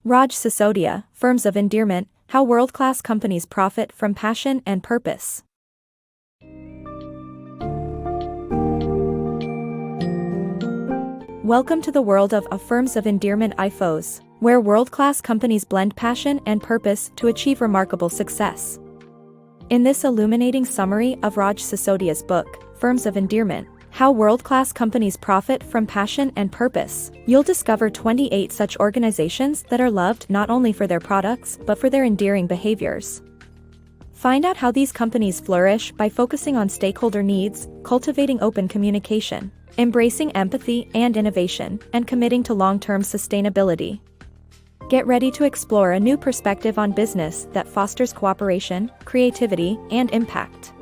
Raj Sisodia, Firms of Endearment, How World-Class Companies Profit from Passion and Purpose. Welcome to the world of Firms of Endearment IFOs, where world-class companies blend passion and purpose to achieve remarkable success. In this illuminating summary of Raj Sisodia's book, Firms of Endearment, How World-Class Companies Profit from Passion and Purpose, you'll discover 28 such organizations that are loved not only for their products but for their endearing behaviors. Find out how these companies flourish by focusing on stakeholder needs, cultivating open communication, embracing empathy and innovation, and committing to long-term sustainability. Get ready to explore a new perspective on business that fosters cooperation, creativity, and impact.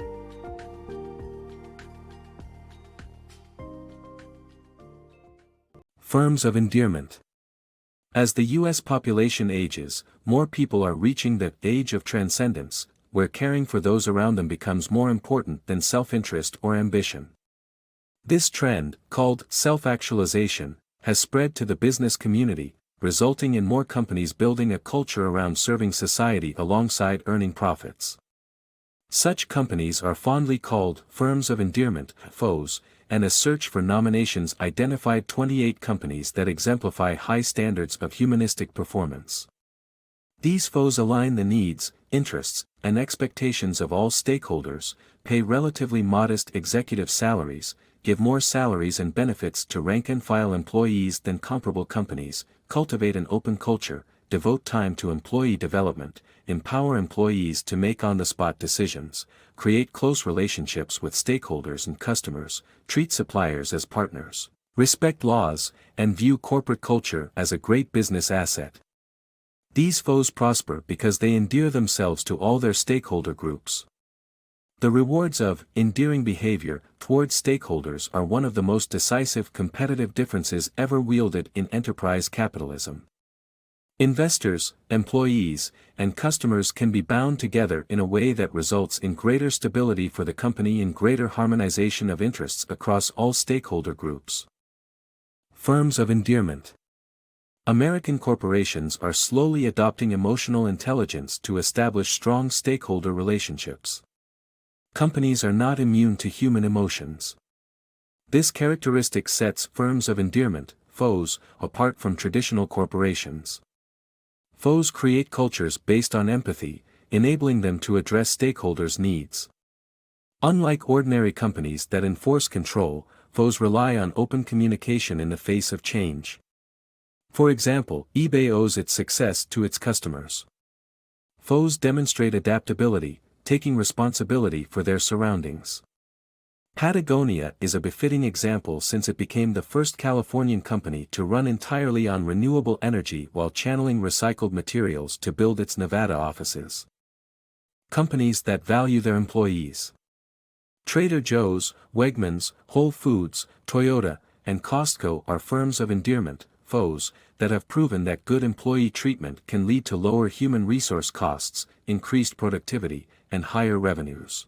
Firms of Endearment. As the U.S. population ages, more people are reaching the age of transcendence, where caring for those around them becomes more important than self-interest or ambition. This trend, called self-actualization, has spread to the business community, resulting in more companies building a culture around serving society alongside earning profits. Such companies are fondly called Firms of Endearment (FOs), and a search for nominations identified 28 companies that exemplify high standards of humanistic performance. These FOs align the needs, interests, and expectations of all stakeholders, pay relatively modest executive salaries, give more salaries and benefits to rank-and-file employees than comparable companies, cultivate an open culture, devote time to employee development, empower employees to make on-the-spot decisions, create close relationships with stakeholders and customers, treat suppliers as partners, respect laws, and view corporate culture as a great business asset. These FOs prosper because they endear themselves to all their stakeholder groups. The rewards of endearing behavior towards stakeholders are one of the most decisive competitive differences ever wielded in enterprise capitalism. Investors, employees, and customers can be bound together in a way that results in greater stability for the company and greater harmonization of interests across all stakeholder groups. Firms of Endearment. American corporations are slowly adopting emotional intelligence to establish strong stakeholder relationships. Companies are not immune to human emotions. This characteristic sets Firms of Endearment, FOs, apart from traditional corporations. FOs create cultures based on empathy, enabling them to address stakeholders' needs. Unlike ordinary companies that enforce control, FOs rely on open communication in the face of change. For example, eBay owes its success to its customers. FOs demonstrate adaptability, taking responsibility for their surroundings. Patagonia is a befitting example since it became the first Californian company to run entirely on renewable energy while channeling recycled materials to build its Nevada offices. Companies that value their employees. Trader Joe's, Wegmans, Whole Foods, Toyota, and Costco are Firms of Endearment, FOs, that have proven that good employee treatment can lead to lower human resource costs, increased productivity, and higher revenues.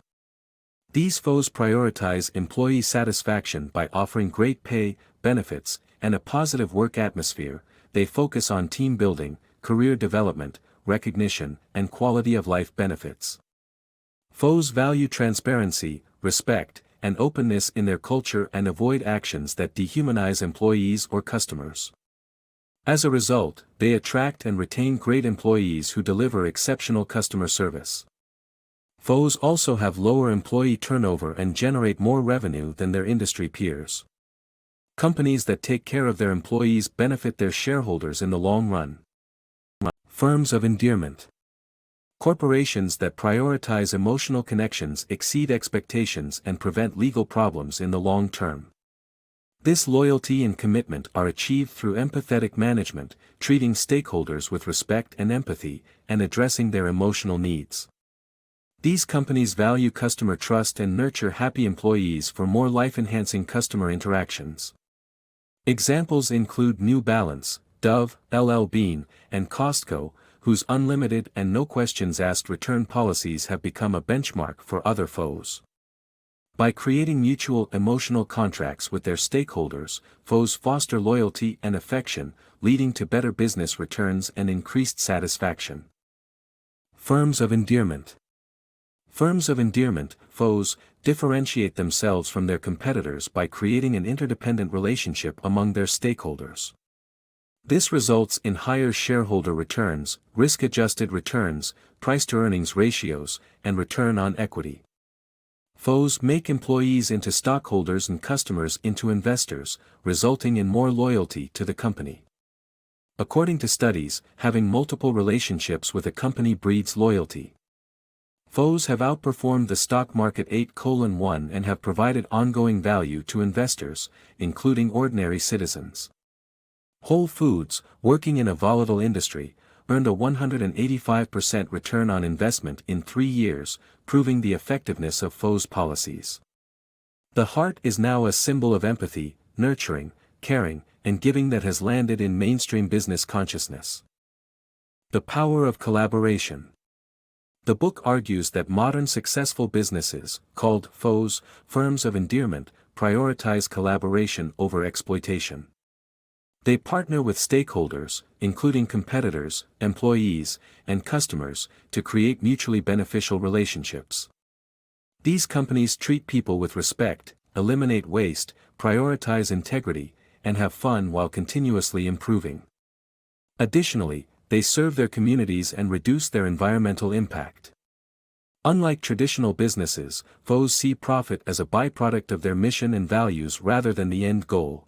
These FOs prioritize employee satisfaction by offering great pay, benefits, and a positive work atmosphere. They focus on team building, career development, recognition, and quality of life benefits. FOs value transparency, respect, and openness in their culture and avoid actions that dehumanize employees or customers. As a result, they attract and retain great employees who deliver exceptional customer service. FOs also have lower employee turnover and generate more revenue than their industry peers. Companies that take care of their employees benefit their shareholders in the long run. Firms of Endearment. Corporations that prioritize emotional connections exceed expectations and prevent legal problems in the long term. This loyalty and commitment are achieved through empathetic management, treating stakeholders with respect and empathy, and addressing their emotional needs. These companies value customer trust and nurture happy employees for more life-enhancing customer interactions. Examples include New Balance, Dove, LL Bean, and Costco, whose unlimited and no questions asked return policies have become a benchmark for other FOs. By creating mutual emotional contracts with their stakeholders, FOs foster loyalty and affection, leading to better business returns and increased satisfaction. Firms of endearment. Firms of endearment, FOs, differentiate themselves from their competitors by creating an interdependent relationship among their stakeholders. This results in higher shareholder returns, risk-adjusted returns, price-to-earnings ratios, and return on equity. FOs make employees into stockholders and customers into investors, resulting in more loyalty to the company. According to studies, having multiple relationships with a company breeds loyalty. FOs have outperformed the stock market 8:1 and have provided ongoing value to investors, including ordinary citizens. Whole Foods, working in a volatile industry, earned a 185% return on investment in 3 years, proving the effectiveness of FOs policies. The heart is now a symbol of empathy, nurturing, caring, and giving that has landed in mainstream business consciousness. The power of collaboration. The book argues that modern successful businesses, called FOs, firms of endearment, prioritize collaboration over exploitation. They partner with stakeholders, including competitors, employees, and customers, to create mutually beneficial relationships. These companies treat people with respect, eliminate waste, prioritize integrity, and have fun while continuously improving. Additionally, they serve their communities and reduce their environmental impact. Unlike traditional businesses, FOs see profit as a byproduct of their mission and values rather than the end goal.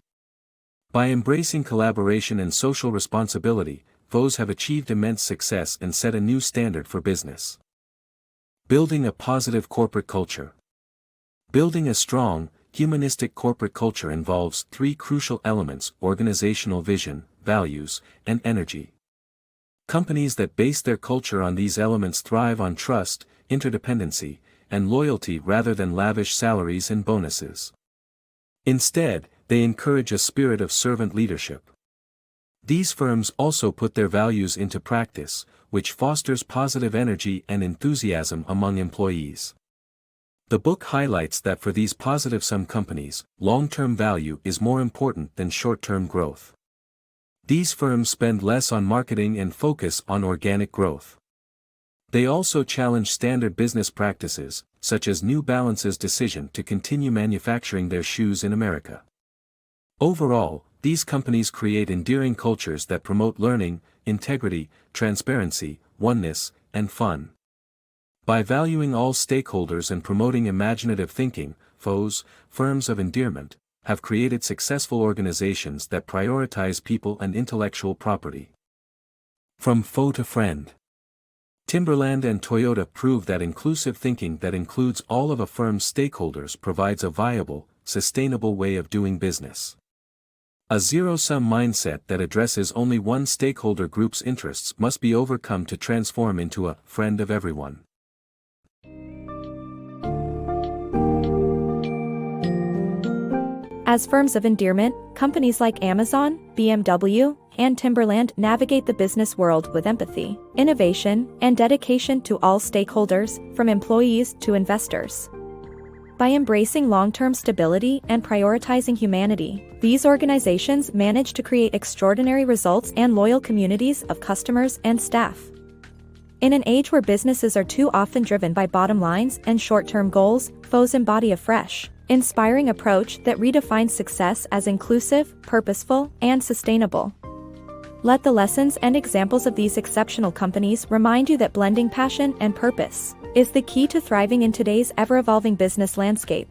By embracing collaboration and social responsibility, FOs have achieved immense success and set a new standard for business. Building a positive corporate culture. Building a strong, humanistic corporate culture involves 3 crucial elements: organizational vision, values, and energy. Companies that base their culture on these elements thrive on trust, interdependency, and loyalty rather than lavish salaries and bonuses. Instead, they encourage a spirit of servant leadership. These firms also put their values into practice, which fosters positive energy and enthusiasm among employees. The book highlights that for these positive-sum companies, long-term value is more important than short-term growth. These firms spend less on marketing and focus on organic growth. They also challenge standard business practices, such as New Balance's decision to continue manufacturing their shoes in America. Overall, these companies create endearing cultures that promote learning, integrity, transparency, oneness, and fun. By valuing all stakeholders and promoting imaginative thinking, FOs, firms of endearment, have created successful organizations that prioritize people and intellectual property. From foe to friend. Timberland and Toyota prove that inclusive thinking that includes all of a firm's stakeholders provides a viable, sustainable way of doing business. A zero-sum mindset that addresses only one stakeholder group's interests must be overcome to transform into a friend of everyone. As firms of endearment, companies like Amazon, BMW, and Timberland navigate the business world with empathy, innovation, and dedication to all stakeholders, from employees to investors. By embracing long-term stability and prioritizing humanity, these organizations manage to create extraordinary results and loyal communities of customers and staff. In an age where businesses are too often driven by bottom lines and short-term goals, FOs embody a fresh, inspiring approach that redefines success as inclusive, purposeful, and sustainable. Let the lessons and examples of these exceptional companies remind you that blending passion and purpose is the key to thriving in today's ever-evolving business landscape.